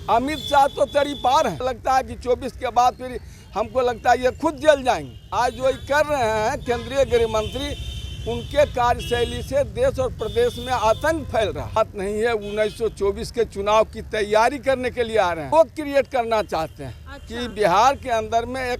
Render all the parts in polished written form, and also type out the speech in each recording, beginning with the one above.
अमित शाह तो तड़ी पार है। लगता है कि 24 के बाद फिर हमको लगता है ये खुद जल जाएंगे। आज जो कर रहे हैं केंद्रीय गृह मंत्री, उनके कार्यशैली से देश और प्रदेश में आतंक फैल रहा। बात नहीं है 1924 के चुनाव की तैयारी करने के लिए आ रहे हैं। वो क्रिएट करना चाहते हैं कि बिहार के अंदर में एक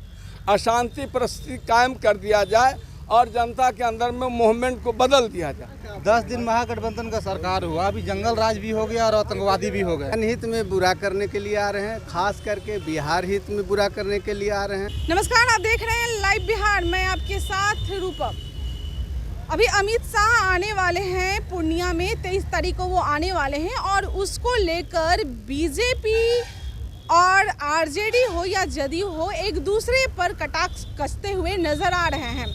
अशांति परिस्थिति कायम कर दिया जाए और जनता के अंदर में मूवमेंट को बदल दिया जाए। 10 दिन महागठबंधन का सरकार हुआ, अभी जंगल राज भी हो गया और आतंकवादी भी हो गए। जनहित में बुरा करने के लिए आ रहे हैं, खास करके बिहार हित में बुरा करने के लिए आ रहे हैं। नमस्कार, आप देख रहे हैं लाइव बिहार। मैं आपके साथ रूपम। अभी अमित शाह आने वाले हैं पूर्णिया में, 23 तारीख को वो आने वाले हैं और उसको लेकर बीजेपी और आरजेडी हो या जदयू हो एक दूसरे पर कटाक्ष कसते हुए नजर आ रहे हैं।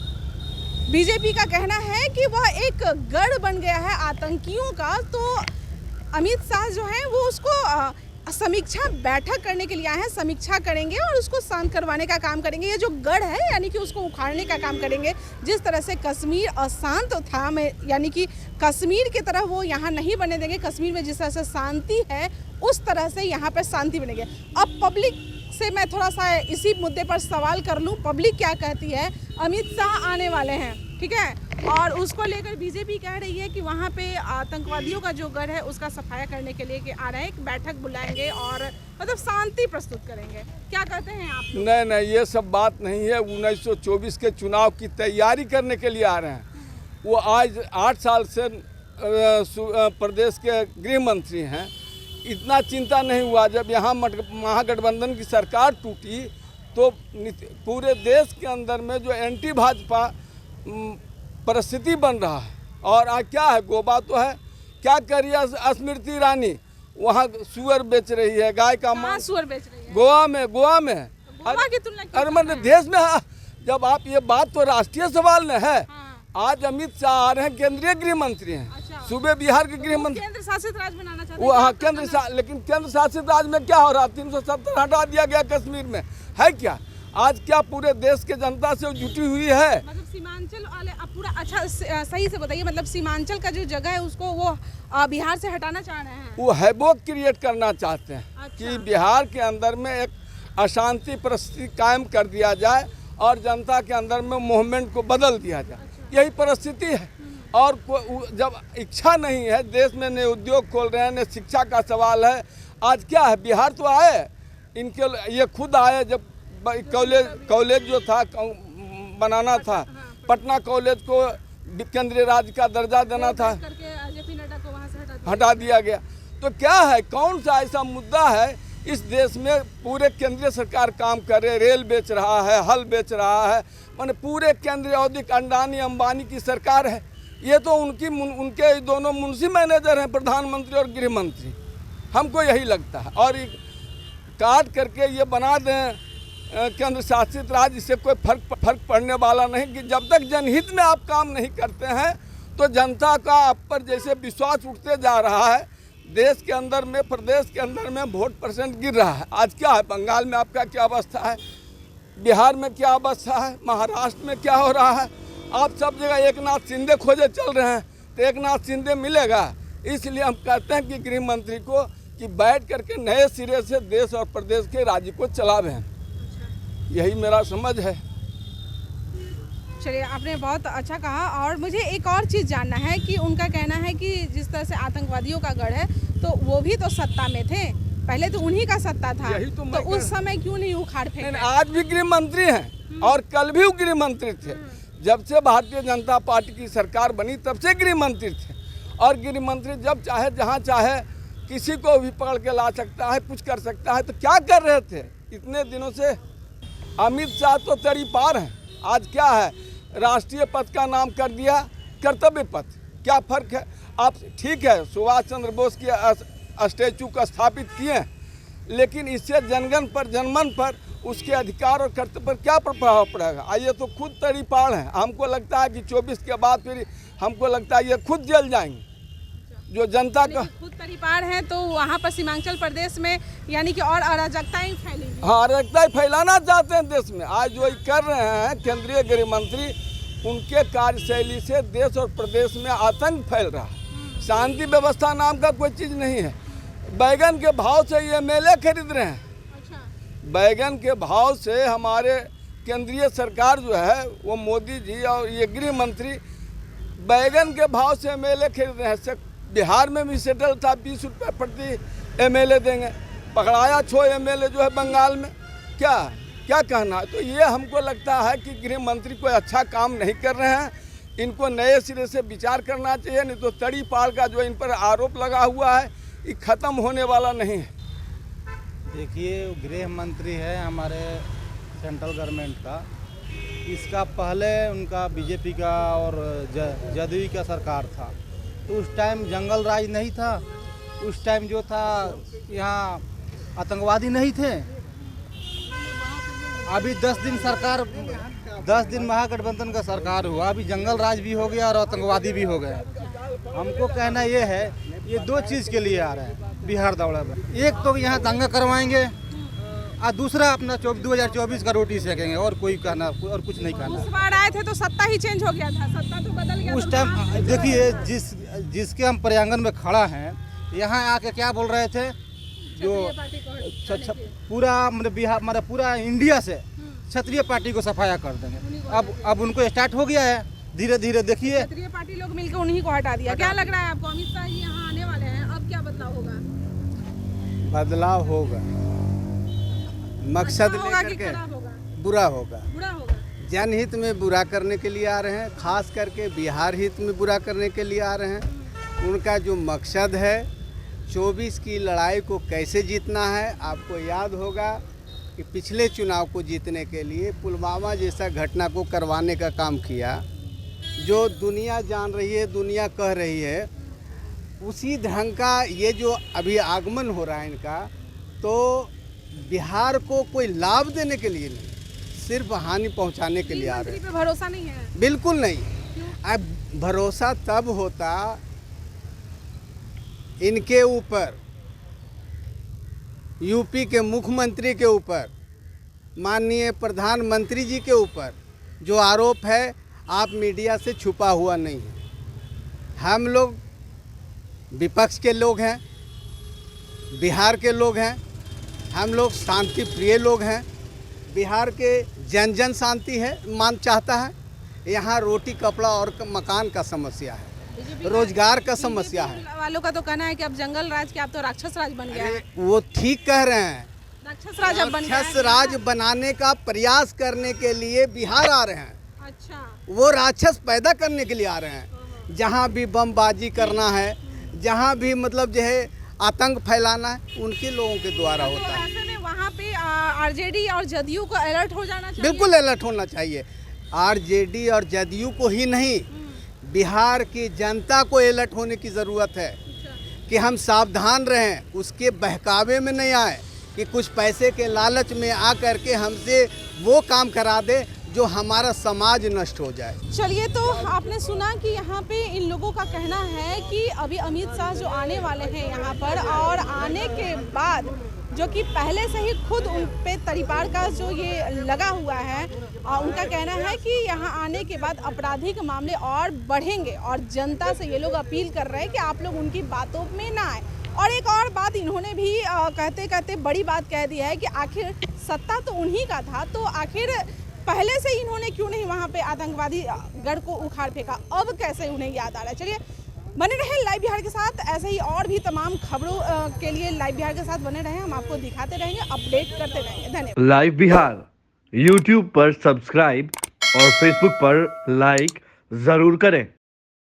बीजेपी का कहना है कि वह एक गढ़ बन गया है आतंकियों का, तो अमित शाह जो है वो उसको समीक्षा बैठक करने के लिए आए हैं। समीक्षा करेंगे और उसको शांत करवाने का काम करेंगे। ये जो गढ़ है यानी कि उसको उखाड़ने का काम करेंगे। जिस तरह से कश्मीर अशांत था, यानी कि कश्मीर की तरह वो यहाँ नहीं बने देंगे। कश्मीर में जिस तरह से शांति है उस तरह से यहाँ पर शांति बनेगी। अब पब्लिक से मैं थोड़ा सा इसी मुद्दे पर सवाल कर लूँ, पब्लिक क्या कहती है। अमित शाह आने वाले हैं, ठीक है, और उसको लेकर बीजेपी कह रही है कि वहाँ पे आतंकवादियों का जो गढ़ है उसका सफाया करने के लिए कि आ रहे हैं, एक बैठक बुलाएंगे और मतलब शांति प्रस्तुत करेंगे। क्या कहते हैं आप? नहीं, ये सब बात नहीं है। 1924 के चुनाव की तैयारी करने के लिए आ रहे हैं। वो आज 8 साल से प्रदेश के गृह मंत्री हैं। इतना चिंता नहीं हुआ। जब यहाँ महागठबंधन की सरकार टूटी तो पूरे देश के अंदर में जो एंटी भाजपा परिस्थिति बन रहा है। और आज क्या है, गोवा तो है, क्या कर रही है स्मृति ईरानी, वहाँ सुअर बेच रही है, गाय का मांस सुअर बेच रही है गोवा में। गोवा की तुलना अरे मतलब देश में जब आप ये बात तो राष्ट्रीय सवाल न है। आज अमित शाह आ रहे हैं, केंद्रीय गृह मंत्री हैं। सूबे बिहार के गृह मंत्री केंद्र शासित राज्य बनाना चाहते हैं। वो हाँ लेकिन केंद्र शासित राज्य में क्या हो रहा है? 370 हटा दिया गया कश्मीर में, है क्या? आज क्या पूरे देश के जनता से जुटी हुई है? मतलब सीमांचल वाले अब पूरा अच्छा सही से बताइए, मतलब सीमांचल का जो जगह है उसको वो बिहार से हटाना चाह रहे हैं। वो हैबोक क्रिएट करना चाहते हैं कि बिहार के अंदर में एक अशांति परिस्थिति कायम कर दिया जाए और जनता के अंदर में मूवमेंट को बदल दिया जाए। यही परिस्थिति है। और जब इच्छा नहीं है, देश में नए उद्योग खोल रहे हैं, नए शिक्षा का सवाल है। आज क्या है, बिहार तो आए, इनके ये खुद आए। जब कॉलेज जो था बनाना था, पटना कॉलेज को केंद्रीय राज्य का दर्जा देना था, हटा दिया गया। तो क्या है, कौन सा ऐसा मुद्दा है इस देश में? पूरे केंद्रीय सरकार काम कर रहे, रेल बेच रहा है, हल बेच रहा है, माने पूरे केंद्रीय औद्योगिक अडानी अंबानी की सरकार है। ये तो उनके दोनों मुंशी मैनेजर हैं, प्रधानमंत्री और गृह मंत्री। हमको यही लगता है। और काट करके ये बना दें केंद्र शासित राज्य, इससे कोई फर्क पड़ने वाला नहीं। कि जब तक जनहित में आप काम नहीं करते हैं तो जनता का आप पर जैसे विश्वास उठते जा रहा है। देश के अंदर में, प्रदेश के अंदर में वोट परसेंट गिर रहा है। आज क्या है, बंगाल में आपका क्या अवस्था है, बिहार में क्या अवस्था है, महाराष्ट्र में क्या हो रहा है। आप सब जगह एक नाथ शिंदे खोजे चल रहे हैं, तो एक नाथ शिंदे मिलेगा। इसलिए हम कहते हैं कि गृह मंत्री को कि बैठ करके नए सिरे से देश और प्रदेश के राज्य को चलावें। यही मेरा समझ है। चलिए, आपने बहुत अच्छा कहा। और मुझे एक और चीज़ जानना है कि उनका कहना है कि जिस तरह से आतंकवादियों का गढ़ है, तो वो भी तो सत्ता में थे, पहले तो उन्हीं का सत्ता था, तो उस समय क्यों नहीं उखाड़ फेंक? आज भी गृह मंत्री हैं और कल भी गृह मंत्री थे। जब से भारतीय जनता पार्टी की सरकार बनी तब से गृह मंत्री थे। और गृह मंत्री जब चाहे जहाँ चाहे किसी को भी पकड़ के ला सकता है, कुछ कर सकता है। तो क्या कर रहे थे इतने दिनों से? अमित शाह तो तड़ी पार हैं। आज क्या है, राष्ट्रीय पद का नाम कर दिया कर्तव्य पद। क्या फ़र्क है? आप ठीक है, सुभाष चंद्र बोस की स्टैचू को स्थापित किए, लेकिन इससे जनगण पर, जनमन पर, उसके अधिकार और कर्तव्य पर क्या प्रभाव पड़ेगा? ये तो खुद तड़ी पार हैं। हमको लगता है कि 24 के बाद फिर हमको लगता है ये खुद जल जाएंगे। जो जनता का खुद परिवार है तो वहाँ पर सीमांचल प्रदेश में यानी कि और अराजकताएं फैलेंगी। हाँ, अराजकताएं फैलाना चाहते हैं देश में। आज जो कर रहे हैं केंद्रीय गृह मंत्री, उनके कार्यशैली से देश और प्रदेश में आतंक फैल रहा है। शांति व्यवस्था नाम का कोई चीज़ नहीं है। बैगन के भाव से ये एमएलए खरीद रहे हैं। बैगन के भाव से हमारे केंद्रीय सरकार जो है वो मोदी जी और ये गृह मंत्री बैगन के भाव से एमएलए खरीद रहे हैं। बिहार में भी सेटल था 20 रुपये प्रति एमएलए देंगे, पकड़ाया 6 एमएलए जो है बंगाल में। क्या कहना है? तो ये हमको लगता है कि गृह मंत्री कोई अच्छा काम नहीं कर रहे हैं। इनको नए सिरे से विचार करना चाहिए, नहीं तो तड़ी पाल का जो इन पर आरोप लगा हुआ है ये ख़त्म होने वाला नहीं है। देखिए, गृह मंत्री है हमारे सेंट्रल गवर्नमेंट का। इसका पहले उनका बीजेपी का और जदयू का सरकार था, तो उस टाइम जंगल राज नहीं था। उस टाइम जो था यहाँ आतंकवादी नहीं थे। अभी 10 दिन महागठबंधन का सरकार हुआ, अभी जंगल राज भी हो गया और आतंकवादी भी हो गए। हमको कहना ये है, ये 2 चीज़ के लिए आ रहे हैं बिहार दौड़े में। एक तो यहाँ दंगा करवाएंगे और दूसरा अपना 2024 का रोटी सेकेंगे, और कोई कहना और कुछ नहीं कहना। उस बार आए थे तो सत्ता ही चेंज हो गया था, सत्ता तो बदल गया। उस टाइम देखिए, जिसके हम प्रांगण में खड़ा हैं, यहाँ आके क्या बोल रहे थे, जो पूरा मतलब बिहार मतलब पूरा इंडिया से क्षत्रिय पार्टी को सफाया कर देंगे। अब उनको स्टार्ट हो गया है धीरे धीरे। देखिए, क्षत्रिय पार्टी लोग मिलकर उन्हीं को हटा दिया। क्या लग रहा है आपको, अमित शाह जी यहाँ आने वाले हैं, अब क्या बदलाव होगा? बदलाव होगा, मकसद होगा लेकर कि के खराब होगा? बुरा होगा। बुरा होगा। जनहित में बुरा करने के लिए आ रहे हैं, खास करके बिहार हित में बुरा करने के लिए आ रहे हैं। उनका जो मकसद है 24 की लड़ाई को कैसे जीतना है। आपको याद होगा कि पिछले चुनाव को जीतने के लिए पुलवामा जैसा घटना को करवाने का काम किया, जो दुनिया जान रही है, दुनिया कह रही है। उसी ढंग का ये जो अभी आगमन हो रहा है इनका, तो बिहार को कोई लाभ देने के लिए नहीं, सिर्फ हानि पहुंचाने के लिए आ रहे हैं। पे भरोसा नहीं है? बिल्कुल नहीं। अब भरोसा तब होता इनके ऊपर, यूपी के मुख्यमंत्री के ऊपर, माननीय प्रधानमंत्री जी के ऊपर जो आरोप है, आप मीडिया से छुपा हुआ नहीं है। हम लोग विपक्ष के लोग हैं, बिहार के लोग हैं, हम लोग शांति प्रिय लोग हैं। बिहार के जन शांति है चाहता है। यहाँ रोटी कपड़ा और मकान का समस्या है, रोजगार का समस्या है। वालों का तो कहना है कि अब जंगल राज के अब तो राक्षस राज बन गया है। वो ठीक कह रहे हैं, राक्षस राज अब बन गया है। राक्षस राज बनाने का प्रयास करने के लिए बिहार आ रहे हैं। अच्छा, वो राक्षस पैदा करने के लिए आ रहे हैं। जहाँ भी बमबाजी करना है, जहाँ भी मतलब जो है आतंक फैलाना है, उनके लोगों के द्वारा होता है। ऐसे में वहाँ पे आरजेडी और जदयू को अलर्ट हो जाना चाहिए। बिल्कुल अलर्ट होना चाहिए। आरजेडी और जदयू को ही नहीं, बिहार की जनता को अलर्ट होने की ज़रूरत है कि हम सावधान रहें, उसके बहकावे में नहीं आए कि कुछ पैसे के लालच में आ करके हमसे वो काम करा दे जो हमारा समाज नष्ट हो जाए। चलिए, तो आपने सुना कि यहाँ पे इन लोगों का कहना है कि अभी अमित शाह जो आने वाले हैं यहाँ पर, और आने के बाद जो कि पहले से ही खुद उन पे तड़ीपार का जो ये लगा हुआ है, उनका कहना है कि यहाँ आने के बाद आपराधिक मामले और बढ़ेंगे, और जनता से ये लोग अपील कर रहे हैं कि आप लोग उनकी बातों में ना आए। और एक और बात इन्होंने भी कहते कहते बड़ी बात कह दिया है कि आखिर सत्ता तो उन्हीं का था, तो आखिर पहले से इन्होंने क्यों नहीं वहाँ पे आतंकवादी गढ़ को उखाड़ फेंका, अब कैसे उन्हें याद आ रहा है। चलिए, बने रहें लाइव बिहार के साथ। ऐसे ही और भी तमाम खबरों के लिए लाइव बिहार के साथ बने रहें। हम आपको दिखाते रहेंगे, अपडेट करते रहेंगे। धन्यवाद। लाइव बिहार YouTube पर सब्सक्राइब और Facebook पर लाइक जरूर करें।